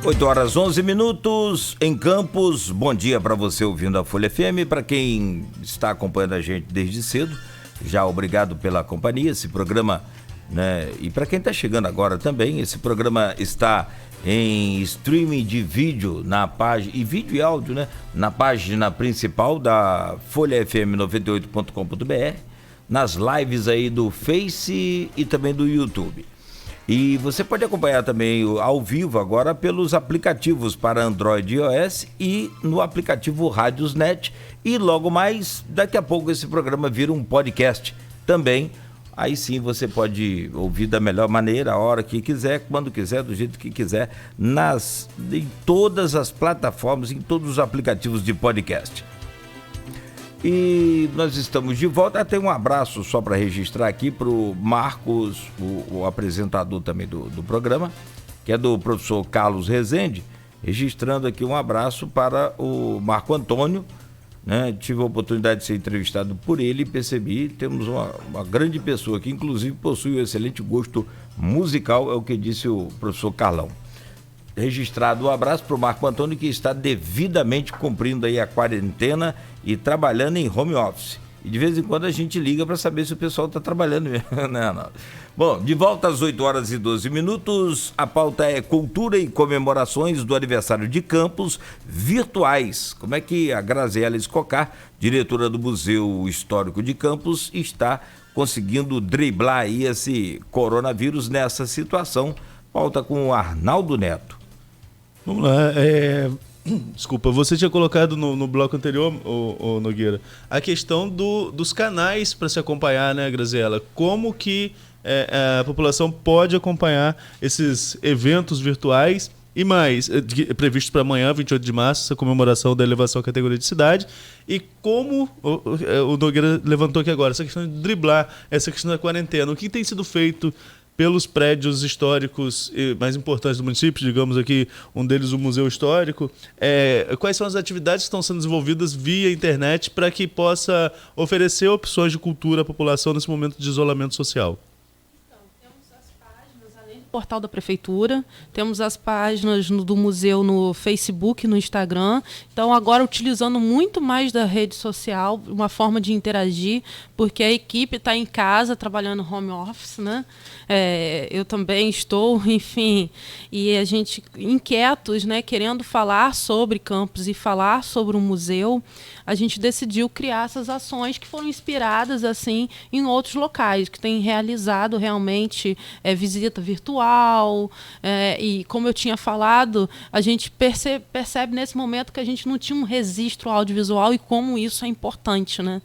8 horas 11 minutos em Campos. Bom dia para você ouvindo a Folha FM. Para quem está acompanhando a gente desde cedo, já obrigado pela companhia. Esse programa, né? E para quem está chegando agora também, esse programa está em streaming de vídeo na página, e vídeo e áudio, né? Na página principal da folhafm98.com.br, nas lives aí do Face e também do YouTube. E você pode acompanhar também ao vivo agora pelos aplicativos para Android e iOS e no aplicativo Radiosnet. E logo mais, daqui a pouco esse programa vira um podcast também. Aí sim você pode ouvir da melhor maneira, a hora que quiser, quando quiser, do jeito que quiser, em todas as plataformas, em todos os aplicativos de podcast. E nós estamos de volta. Tem um abraço só para registrar aqui para o Marcos, o apresentador também do programa, que é do professor Carlos Rezende, registrando aqui um abraço para o Marco Antônio, né? Tive a oportunidade de ser entrevistado por ele e percebi, temos uma grande pessoa que inclusive possui um excelente gosto musical, é o que disse o professor Carlão. Registrado um abraço para o Marco Antônio, que está devidamente cumprindo aí a quarentena e trabalhando em home office. E de vez em quando a gente liga para saber se o pessoal está trabalhando mesmo. Não. Bom, de volta às 8 horas e 12 minutos, a pauta é cultura e comemorações do aniversário de Campos virtuais. Como é que a Graziela Escocar, diretora do Museu Histórico de Campos, está conseguindo driblar aí esse coronavírus nessa situação? Pauta com o Arnaldo Neto. Vamos lá, desculpa, você tinha colocado no bloco anterior, ô Nogueira, a questão dos canais para se acompanhar, né, Graziela? Como que a população pode acompanhar esses eventos virtuais e mais, previstos para amanhã, 28 de março, essa comemoração da elevação à categoria de cidade, e como o Nogueira levantou aqui agora, essa questão de driblar, essa questão da quarentena, o que tem sido feito pelos prédios históricos mais importantes do município, digamos aqui, um deles o Museu Histórico. Quais são as atividades que estão sendo desenvolvidas via internet para que possa oferecer opções de cultura à população nesse momento de isolamento social? Portal da Prefeitura, temos as páginas do museu no Facebook, no Instagram. Então, agora utilizando muito mais da rede social, uma forma de interagir, porque a equipe está em casa, trabalhando home office, né? Eu também estou, enfim, e a gente inquietos, né, querendo falar sobre Campos e falar sobre o museu. A gente decidiu criar essas ações que foram inspiradas assim em outros locais, que têm realizado realmente visita virtual, e como eu tinha falado, a gente percebe nesse momento que a gente não tinha um registro audiovisual e como isso é importante, né?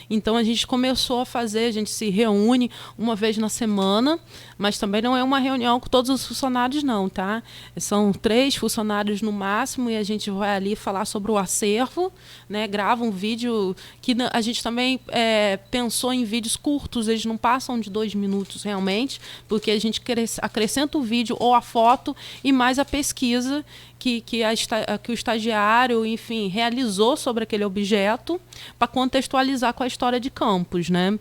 Então a gente começou a fazer, a gente se reúne uma vez na semana, mas também não é uma reunião com todos os funcionários não, tá? São 3 funcionários no máximo e a gente vai ali falar sobre o acervo, né? Grava um vídeo que a gente também pensou em vídeos curtos, eles não passam de 2 minutos realmente, porque a gente acrescenta o vídeo ou a foto e mais a pesquisa que o estagiário, enfim, realizou sobre aquele objeto para contextualizar com a história de Campos, né?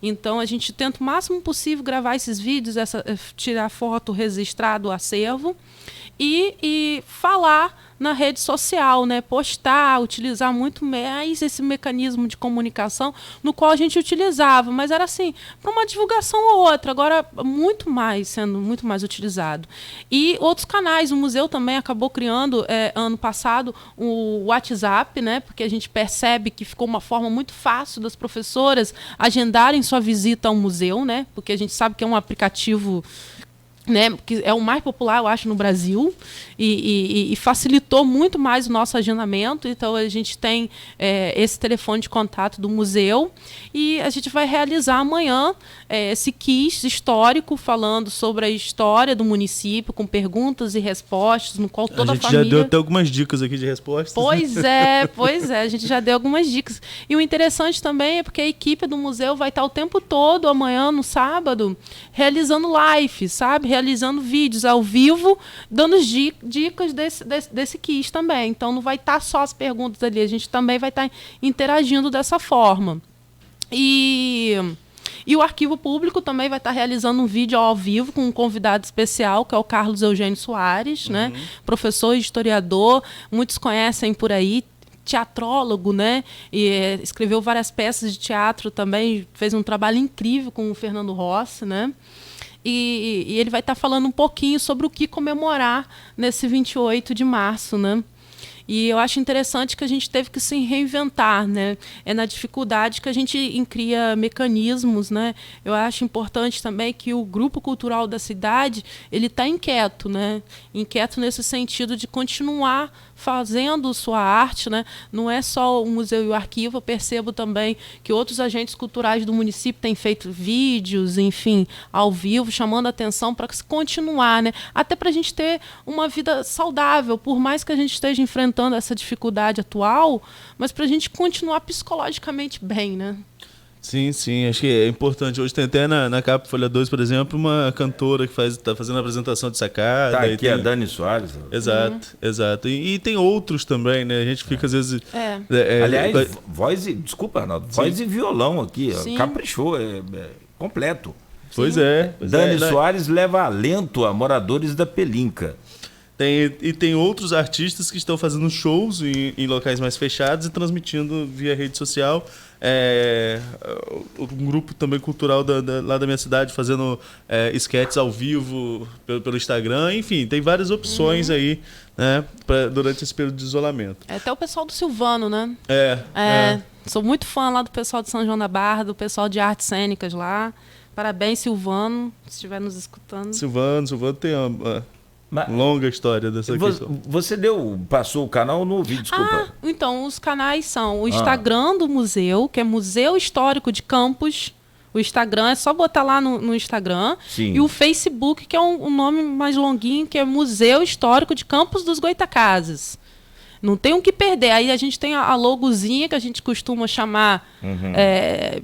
Então, a gente tenta o máximo possível gravar esses vídeos, tirar foto, registrar do acervo e falar na rede social, né? Postar, utilizar muito mais esse mecanismo de comunicação no qual a gente utilizava, mas era assim, para uma divulgação ou outra, agora sendo muito mais utilizado. E outros canais, o museu também acabou criando, ano passado, o WhatsApp, né? Porque a gente percebe que ficou uma forma muito fácil das professoras agendarem sua visita ao museu, né? Porque a gente sabe que é um aplicativo, né, que é o mais popular, eu acho, no Brasil, e facilitou muito mais o nosso agendamento. Então, a gente tem esse telefone de contato do museu e a gente vai realizar amanhã esse quiz histórico falando sobre a história do município, com perguntas e respostas, no qual toda a família... A gente já deu até algumas dicas aqui de respostas. Pois é, a gente já deu algumas dicas. E o interessante também é porque a equipe do museu vai estar o tempo todo, amanhã, no sábado, realizando live, sabe? Realizando vídeos ao vivo, dando dicas desse quiz também. Então, não vai estar só as perguntas ali, a gente também vai estar interagindo dessa forma. E E o Arquivo Público também vai estar realizando um vídeo ao vivo com um convidado especial, que é o Carlos Eugênio Soares, né? Professor e historiador, muitos conhecem por aí, teatrólogo, né? E escreveu várias peças de teatro também, fez um trabalho incrível com o Fernando Rossi, né? E ele vai estar falando um pouquinho sobre o que comemorar nesse 28 de março, né? E eu acho interessante que a gente teve que se reinventar, né? É na dificuldade que a gente cria mecanismos, né? Eu acho importante também que o grupo cultural da cidade, ele está inquieto, né? Inquieto nesse sentido de continuar fazendo sua arte, né? Não é só o museu e o arquivo, eu percebo também que outros agentes culturais do município têm feito vídeos, enfim, ao vivo, chamando a atenção para continuar, né? Até para a gente ter uma vida saudável, por mais que a gente esteja enfrentando essa dificuldade atual, mas para a gente continuar psicologicamente bem, né? Sim, sim, acho que é importante. Hoje tem até na capa Folha 2, por exemplo, uma cantora que está fazendo a apresentação de sacada. Tá aqui tem... a Dani Soares. Exato, exato. E tem outros também, né? A gente fica às vezes... Aliás, voz e... Desculpa, Arnaldo. Voz e violão aqui, ó, caprichou, completo. Pois é. Dani Soares leva alento a moradores da Pelinca. Tem outros artistas que estão fazendo shows em locais mais fechados e transmitindo via rede social. Um grupo também cultural lá da minha cidade fazendo sketches ao vivo pelo Instagram. Enfim, tem várias opções aí, né, durante esse período de isolamento. Até o pessoal do Silvano, né? Sou muito fã lá do pessoal de São João da Barra, do pessoal de artes cênicas lá. Parabéns, Silvano, se estiver nos escutando. Silvano tem uma longa história dessa questão. Você passou o canal no vídeo, desculpa. Então, os canais são o Instagram do museu, que é Museu Histórico de Campos. O Instagram, é só botar lá no Instagram. Sim. E o Facebook, que é um nome mais longuinho, que é Museu Histórico de Campos dos Goitacazes. Não tem o que perder. Aí a gente tem a logozinha, que a gente costuma chamar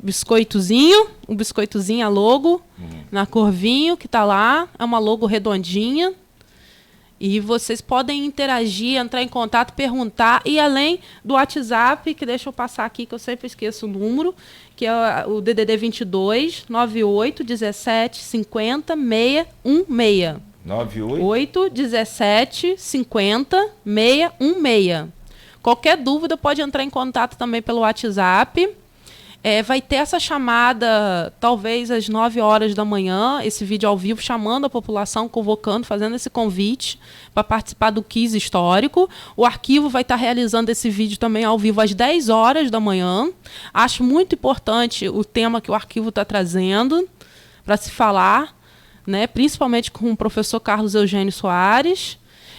biscoitozinho. Um biscoitozinho, a logo, na cor vinho, que está lá. É uma logo redondinha. E vocês podem interagir, entrar em contato, perguntar. E além do WhatsApp, que deixa eu passar aqui, que eu sempre esqueço o número, que é o DDD 22 98 17 50 616. 98 17 50 616. Qualquer dúvida pode entrar em contato também pelo WhatsApp. Vai ter essa chamada, talvez às 9 horas da manhã, esse vídeo ao vivo, chamando a população, convocando, fazendo esse convite para participar do quiz histórico. O arquivo vai estar realizando esse vídeo também ao vivo às 10 horas da manhã. Acho muito importante o tema que o arquivo está trazendo para se falar, né, principalmente com o professor Carlos Eugênio Soares.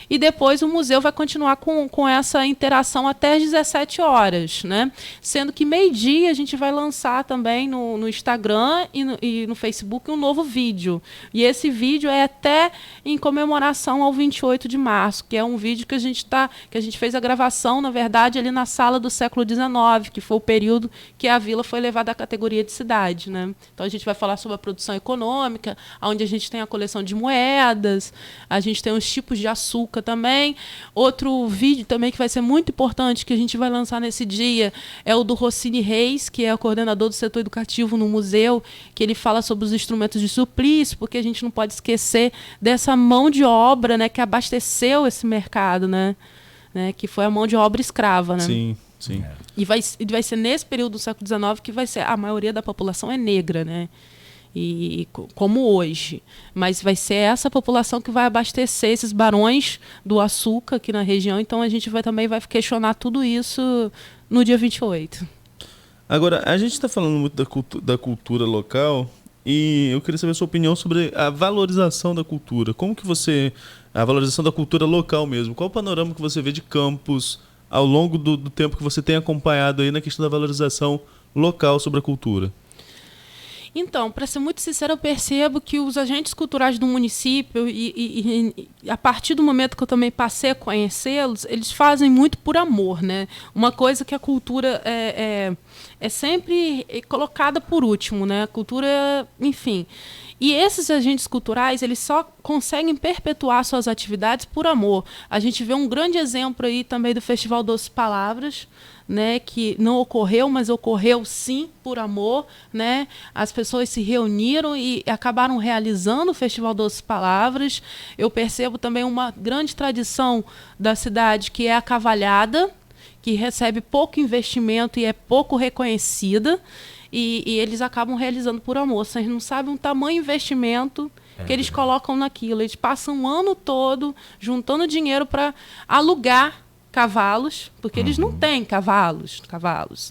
E depois o museu vai continuar com essa interação até às 17 horas, né? Sendo que meio-dia a gente vai lançar também no Instagram e no Facebook um novo vídeo. E esse vídeo é até em comemoração ao 28 de março, que é um vídeo que a gente fez a gravação, na verdade, ali na sala do século XIX, que foi o período que a vila foi levada à categoria de cidade, né? Então a gente vai falar sobre a produção econômica, onde a gente tem a coleção de moedas, a gente tem os tipos de açúcar também. Outro vídeo também que vai ser muito importante, que a gente vai lançar nesse dia, é o do Rossini Reis, que é o coordenador do setor educativo no museu, que ele fala sobre os instrumentos de suplício, porque a gente não pode esquecer dessa mão de obra, né, que abasteceu esse mercado, né, que foi a mão de obra escrava, né? Sim, sim. E vai ser nesse período do século XIX que vai ser, a maioria da população é negra, né? E como hoje, mas vai ser essa população que vai abastecer esses barões do açúcar aqui na região, então a gente também vai questionar tudo isso no dia 28. Agora, a gente está falando muito da cultura local e eu queria saber a sua opinião sobre a valorização da cultura. Como que a valorização da cultura local mesmo, qual o panorama que você vê de Campos ao longo do tempo que você tem acompanhado aí na questão da valorização local sobre a cultura? Então, para ser muito sincera, eu percebo que os agentes culturais do município, e a partir do momento que eu também passei a conhecê-los, eles fazem muito por amor, né? Uma coisa que a cultura é sempre colocada por último, né? A cultura, enfim. E esses agentes culturais, eles só conseguem perpetuar suas atividades por amor. A gente vê um grande exemplo aí também do Festival Doces Palavras, né, que não ocorreu, mas ocorreu sim por amor, né? As pessoas se reuniram e acabaram realizando o Festival Doces Palavras. Eu percebo também uma grande tradição da cidade, que é a cavalhada, que recebe pouco investimento e é pouco reconhecida, e eles acabam realizando por amor. Vocês não sabem o tamanho investimento que eles colocam naquilo. Eles passam o ano todo juntando dinheiro para alugar cavalos, porque eles não têm cavalos,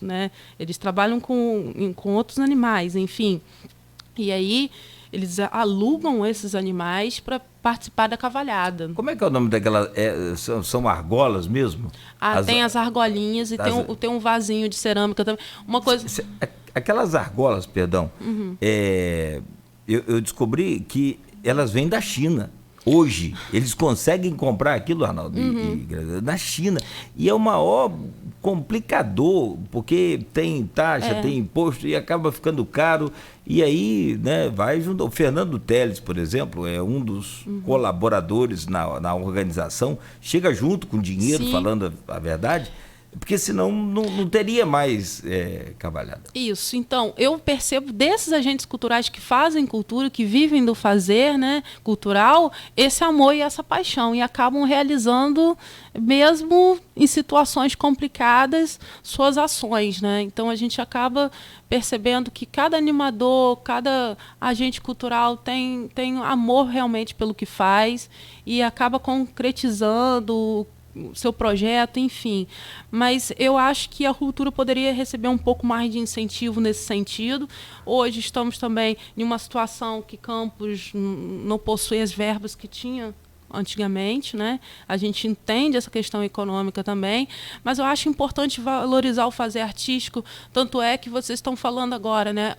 né? Eles trabalham com outros animais, enfim. E aí eles alugam esses animais para participar da cavalhada. Como é que é o nome daquela... são argolas mesmo? Tem as argolinhas e tem um vasinho de cerâmica também. Uma coisa... Aquelas argolas, perdão, eu descobri que elas vêm da China. Hoje, eles conseguem comprar aquilo, Arnaldo, na China. E é o maior complicador, porque tem taxa, tem imposto e acaba ficando caro. E aí, né, vai junto. O Fernando Teles, por exemplo, é um dos colaboradores na organização, chega junto com dinheiro, Sim. falando a verdade. Porque senão não teria mais cavalhada. Isso. Então, eu percebo desses agentes culturais que fazem cultura, que vivem do fazer, né, cultural, esse amor e essa paixão. E acabam realizando, mesmo em situações complicadas, suas ações, né? Então, a gente acaba percebendo que cada animador, cada agente cultural tem amor realmente pelo que faz e acaba concretizando o seu projeto, enfim. Mas eu acho que a cultura poderia receber um pouco mais de incentivo nesse sentido. Hoje estamos também em uma situação que Campos não possui as verbas que tinha antigamente, né? A gente entende essa questão econômica também, mas eu acho importante valorizar o fazer artístico, tanto é que vocês estão falando agora, né?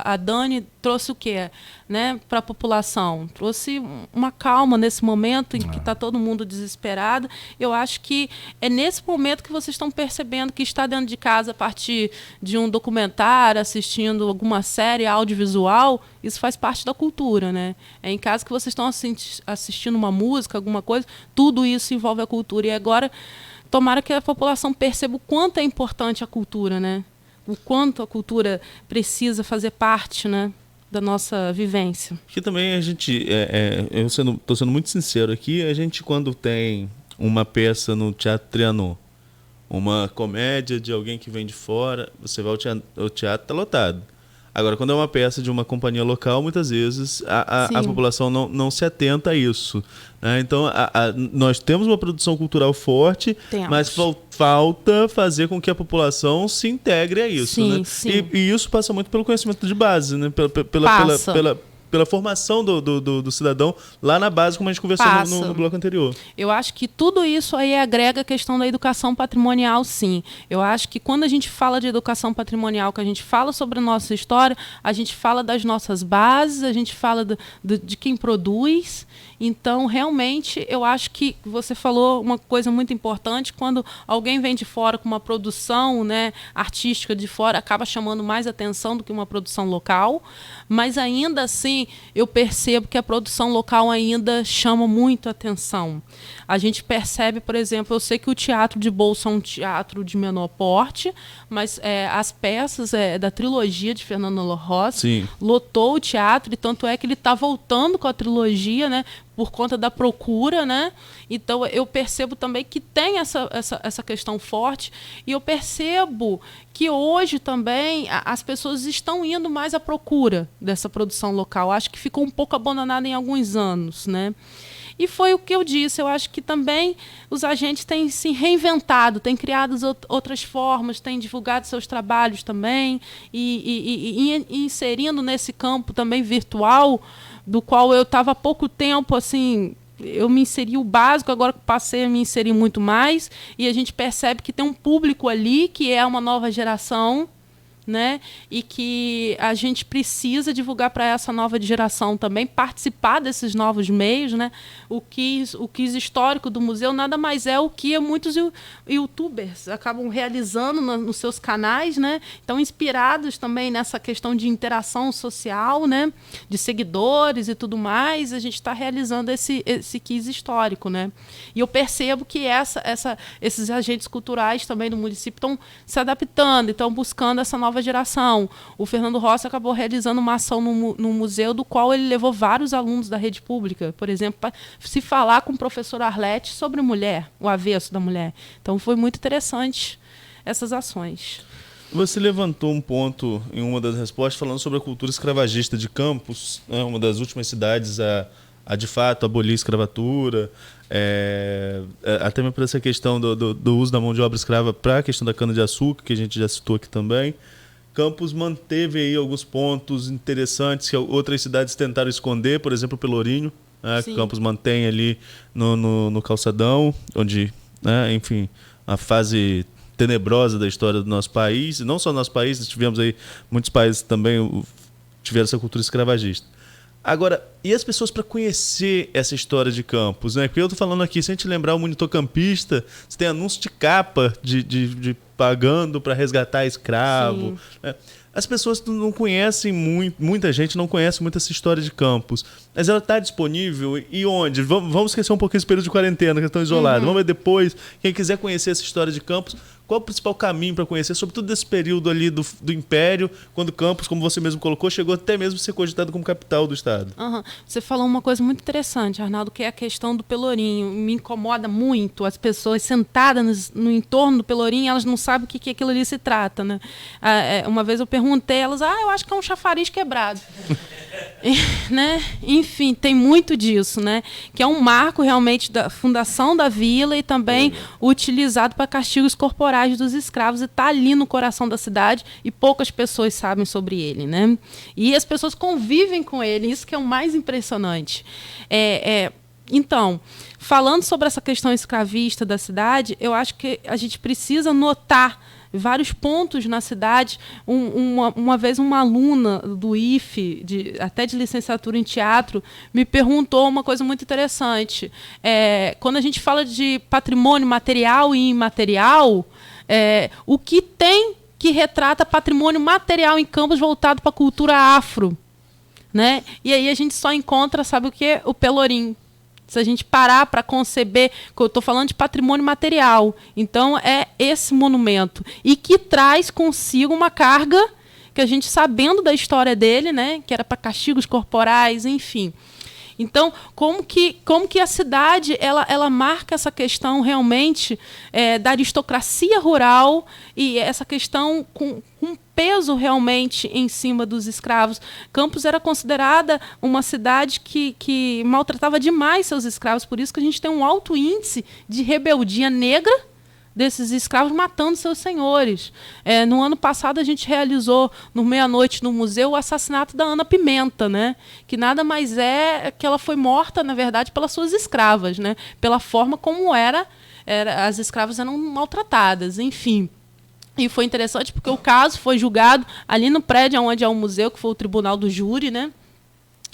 A Dani trouxe o quê, né, para a população? Trouxe uma calma nesse momento em que está todo mundo desesperado. Eu acho que é nesse momento que vocês estão percebendo que está dentro de casa a partir de um documentário, assistindo alguma série audiovisual, isso faz parte da cultura, né? É em casa que vocês estão assistindo uma música, alguma coisa, tudo isso envolve a cultura. E agora, tomara que a população perceba o quanto é importante a cultura, né? O quanto a cultura precisa fazer parte, né, da nossa vivência. Que também a gente, eu estou sendo muito sincero aqui, a gente quando tem uma peça no Teatro Trianon, uma comédia de alguém que vem de fora, você vai ao teatro, está lotado. Agora, quando é uma peça de uma companhia local, muitas vezes a população não se atenta a isso, né? Então, nós temos uma produção cultural forte, mas falta fazer com que a população se integre a isso. Sim, né? sim. E isso passa muito pelo conhecimento de base, né? Pela formação do cidadão lá na base, como a gente conversou no bloco anterior. Eu acho que tudo isso aí agrega a questão da educação patrimonial, sim. Eu acho que quando a gente fala de educação patrimonial, que a gente fala sobre a nossa história, a gente fala das nossas bases, a gente fala de quem produz. Então, realmente, eu acho que você falou uma coisa muito importante, quando alguém vem de fora com uma produção, né, artística de fora, acaba chamando mais atenção do que uma produção local, mas ainda assim, eu percebo que a produção local ainda chama muito atenção. A gente percebe, por exemplo, eu sei que o teatro de bolso é um teatro de menor porte, mas as peças da trilogia de Fernando Rossi lotou o teatro, e tanto é que ele está voltando com a trilogia, né, por conta da procura, né? Então, eu percebo também que tem essa questão forte, e eu percebo que hoje também as pessoas estão indo mais à procura dessa produção local. Acho que ficou um pouco abandonada em alguns anos, né? E foi o que eu disse, eu acho que também os agentes têm se reinventado, têm criado outras formas, têm divulgado seus trabalhos também, e inserindo nesse campo também virtual, do qual eu estava há pouco tempo, assim, eu me inseri o básico, agora passei a me inserir muito mais, e a gente percebe que tem um público ali que é uma nova geração, né? E que a gente precisa divulgar para essa nova geração também, participar desses novos meios, né? O quiz histórico do museu nada mais é o que muitos youtubers acabam realizando nos seus canais, né? Então, inspirados também nessa questão de interação social, né? De seguidores e tudo mais, a gente está realizando esse quiz histórico, né? E eu percebo que esses agentes culturais também do município estão se adaptando, estão buscando essa nova geração. O Fernando Rossi acabou realizando uma ação no museu, do qual ele levou vários alunos da rede pública, por exemplo, para se falar com o professor Arlete sobre mulher, o avesso da mulher. Então, foi muito interessante essas ações. Você levantou um ponto em uma das respostas falando sobre a cultura escravagista de Campos, né, uma das últimas cidades a de fato abolir a escravatura, até mesmo por essa questão do uso da mão de obra escrava para a questão da cana-de-açúcar, que a gente já citou aqui também. Campos manteve aí alguns pontos interessantes que outras cidades tentaram esconder, por exemplo, o Pelourinho, né, que Campos mantém ali no calçadão, onde, né, enfim, a fase tenebrosa da história do nosso país, e não só no nosso país, tivemos aí muitos países também tiveram essa cultura escravagista. Agora, e as pessoas para conhecer essa história de Campos, né? Porque eu estou falando aqui, se a gente lembrar o Monitor Campista, você tem anúncio de capa de pagando para resgatar escravo. Né? As pessoas não conhecem muita gente não conhece muito essa história de Campos. Mas ela está disponível e onde? Vamos esquecer um pouquinho esse período de quarentena, que estão isolados. Vamos ver depois, quem quiser conhecer essa história de Campos, qual o principal caminho para conhecer, sobretudo desse período ali do Império, quando Campos, como você mesmo colocou, chegou até mesmo a ser cogitado como capital do Estado. Você falou uma coisa muito interessante, Arnaldo, que é a questão do Pelourinho. Me incomoda muito as pessoas sentadas no entorno do Pelourinho, elas não sabem o que aquilo ali se trata, né? Uma vez eu perguntei, elas, eu acho que é um chafariz quebrado. Né? Enfim, tem muito disso, né? Que é um marco realmente da fundação da vila e também utilizado para castigos corporais dos escravos, e está ali no coração da cidade e poucas pessoas sabem sobre ele, né? E as pessoas convivem com ele, isso que é o mais impressionante. Então, falando sobre essa questão escravista da cidade, eu acho que a gente precisa notar vários pontos na cidade. Uma vez uma aluna do IFE, até de licenciatura em teatro, me perguntou uma coisa muito interessante. Quando a gente fala de patrimônio material e imaterial, o que tem que retrata patrimônio material em Campos voltado para a cultura afro, né? E aí a gente só encontra, sabe o quê? O Pelourinho. Se a gente parar para conceber, eu estou falando de patrimônio material, então é esse monumento, e que traz consigo uma carga que a gente, sabendo da história dele, né, que era para castigos corporais, enfim. Então, como que a cidade ela marca essa questão realmente da aristocracia rural, e essa questão com peso realmente em cima dos escravos. Campos era considerada uma cidade que maltratava demais seus escravos, por isso que a gente tem um alto índice de rebeldia negra desses escravos matando seus senhores. No ano passado a gente realizou, no Meia-Noite no museu, o assassinato da Ana Pimenta, né? Que nada mais é que ela foi morta, na verdade, pelas suas escravas, né? Pela forma como as escravas eram maltratadas, enfim. E foi interessante porque o caso foi julgado ali no prédio onde é o museu, que foi o Tribunal do Júri, né?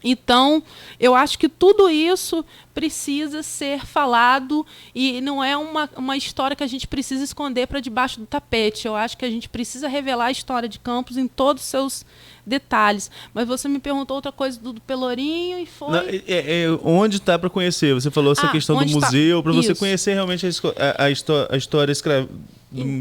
Então, eu acho que tudo isso precisa ser falado, e não é uma história que a gente precisa esconder para debaixo do tapete. Eu acho que a gente precisa revelar a história de Campos em todos os seus detalhes. Mas você me perguntou outra coisa do Pelourinho e foi... Não, onde está para conhecer? Você falou essa questão do museu, para você conhecer realmente a história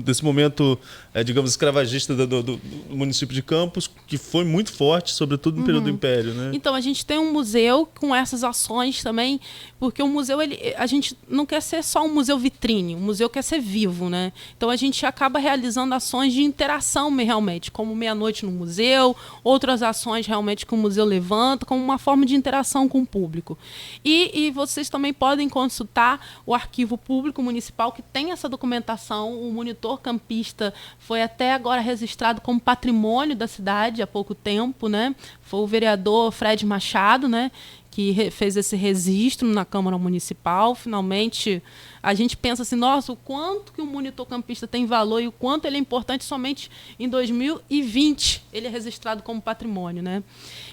desse momento, digamos, escravagista do município de Campos, que foi muito forte, sobretudo no período do Império, né? Então, a gente tem um museu com essas ações também, porque o museu, a gente não quer ser só um museu vitrine, o museu quer ser vivo, né? Então, a gente acaba realizando ações de interação realmente, como Meia-Noite no museu, outras ações realmente que o museu levanta, como uma forma de interação com o público. E vocês também podem consultar o Arquivo Público Municipal, que tem essa documentação. O Monitor Campista foi até agora registrado como patrimônio da cidade há pouco tempo, né? Foi o vereador Fred Machado, né, que fez esse registro na Câmara Municipal. Finalmente, a gente pensa assim, nossa, o quanto que o monitor campista tem valor e o quanto ele é importante. Somente em 2020 ele é registrado como patrimônio, né?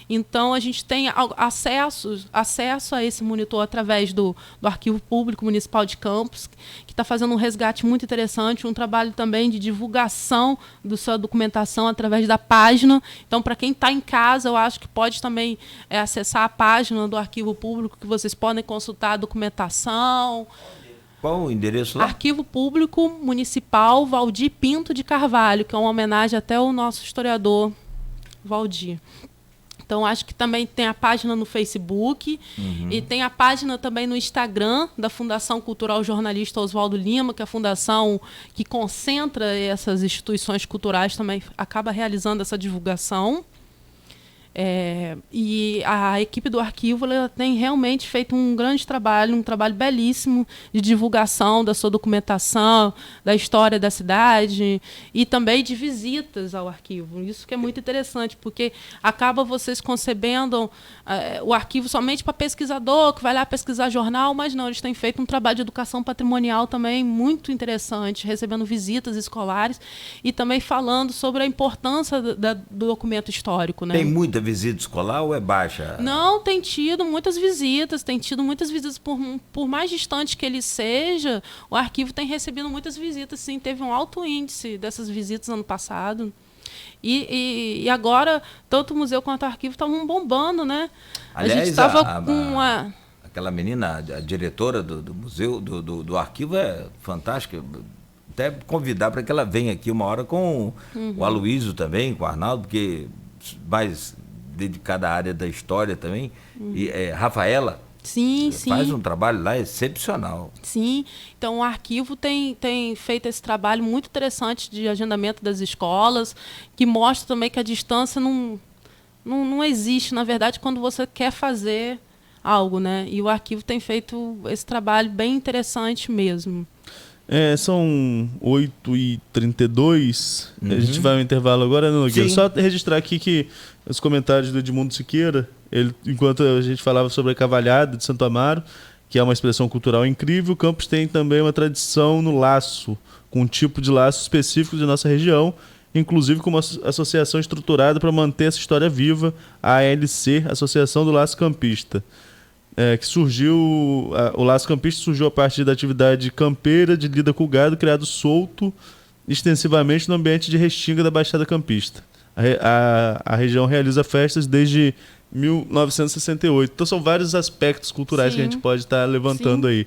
Então, a gente tem acesso a esse monitor através do Arquivo Público Municipal de Campos, que está fazendo um resgate muito interessante, um trabalho também de divulgação da sua documentação através da página. Então, para quem está em casa, eu acho que pode também acessar a página do Arquivo Público, que vocês podem consultar a documentação. Qual o endereço lá? Arquivo Público Municipal Valdir Pinto de Carvalho, que é uma homenagem até ao nosso historiador Valdir. Então, acho que também tem a página no Facebook e tem a página também no Instagram da Fundação Cultural Jornalista Oswaldo Lima, que é a fundação que concentra essas instituições culturais, também acaba realizando essa divulgação. E a equipe do arquivo ela tem realmente feito um grande trabalho, um trabalho belíssimo de divulgação da sua documentação, da história da cidade e também de visitas ao arquivo. Isso que é muito interessante, porque acaba vocês concebendo o arquivo somente para pesquisador, que vai lá pesquisar jornal, mas não, eles têm feito um trabalho de educação patrimonial também muito interessante, recebendo visitas escolares e também falando sobre a importância do documento histórico, né? Tem muita visita escolar ou é baixa? Não, tem tido muitas visitas, por mais distante que ele seja, o arquivo tem recebido muitas visitas, sim, teve um alto índice dessas visitas ano passado. E agora, tanto o museu quanto o arquivo estavam bombando, né? Aliás, a gente estava com aquela menina, a diretora do museu, do arquivo é fantástica. Até convidar para que ela venha aqui uma hora com o Aloysio também, com o Arnaldo, porque mais dedicada à área da história também. E Rafaela faz um trabalho lá excepcional. Sim, então o arquivo tem feito esse trabalho muito interessante de agendamento das escolas, que mostra também que a distância não existe, na verdade, quando você quer fazer algo, né? E o arquivo tem feito esse trabalho bem interessante mesmo. São 8h32, a gente vai ao intervalo agora, né, Nogueira? Só registrar aqui que os comentários do Edmundo Siqueira, enquanto a gente falava sobre a cavalhada de Santo Amaro, que é uma expressão cultural incrível, Campos tem também uma tradição no laço, com um tipo de laço específico de nossa região, inclusive com uma associação estruturada para manter essa história viva, a ALC, Associação do Laço Campista. Que surgiu, o Laço Campista surgiu a partir da atividade campeira de lida com o gado, criado solto extensivamente no ambiente de Restinga da Baixada Campista. A região realiza festas desde 1968. Então são vários aspectos culturais que a gente pode estar levantando aí.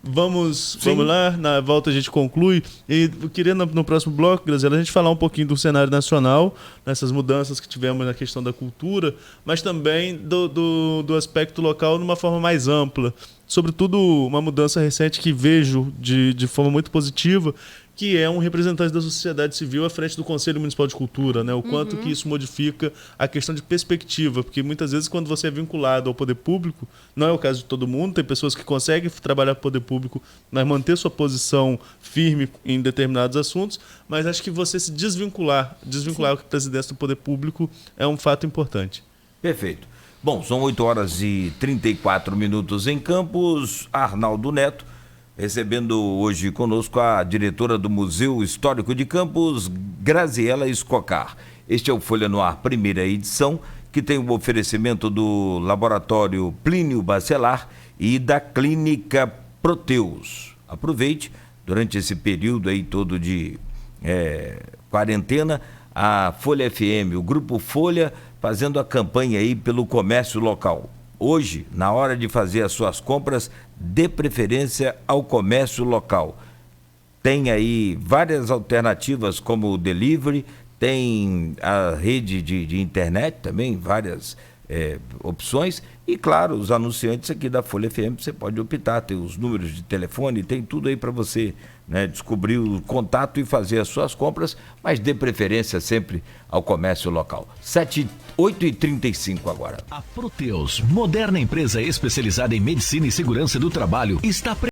Vamos lá, na volta a gente conclui. E eu queria no próximo bloco, Graziela, a gente falar um pouquinho do cenário nacional, nessas mudanças que tivemos na questão da cultura, mas também do aspecto local de uma forma mais ampla. Sobretudo uma mudança recente que vejo de forma muito positiva, que é um representante da sociedade civil à frente do Conselho Municipal de Cultura, né? O quanto que isso modifica a questão de perspectiva, porque muitas vezes quando você é vinculado ao poder público, não é o caso de todo mundo, tem pessoas que conseguem trabalhar com o poder público, mas manter sua posição firme em determinados assuntos, mas acho que você se desvincular com a presidência do poder público é um fato importante. Perfeito. Bom, são 8h34 em Campos, Arnaldo Neto, recebendo hoje conosco a diretora do Museu Histórico de Campos, Graziela Escocar. Este é o Folha no Ar, primeira edição, que tem o oferecimento do Laboratório Plínio Bacelar e da Clínica Proteus. Aproveite, durante esse período aí todo de quarentena, a Folha FM, o Grupo Folha, fazendo a campanha aí pelo comércio local. Hoje, na hora de fazer as suas compras, dê preferência ao comércio local. Tem aí várias alternativas como o delivery, tem a rede de internet também, várias opções. E, claro, os anunciantes aqui da Folha FM, você pode optar, tem os números de telefone, tem tudo aí para você, né, descobrir o contato e fazer as suas compras, mas dê preferência sempre ao comércio local. 8h35 agora. A Proteus, moderna empresa especializada em medicina e segurança do trabalho, está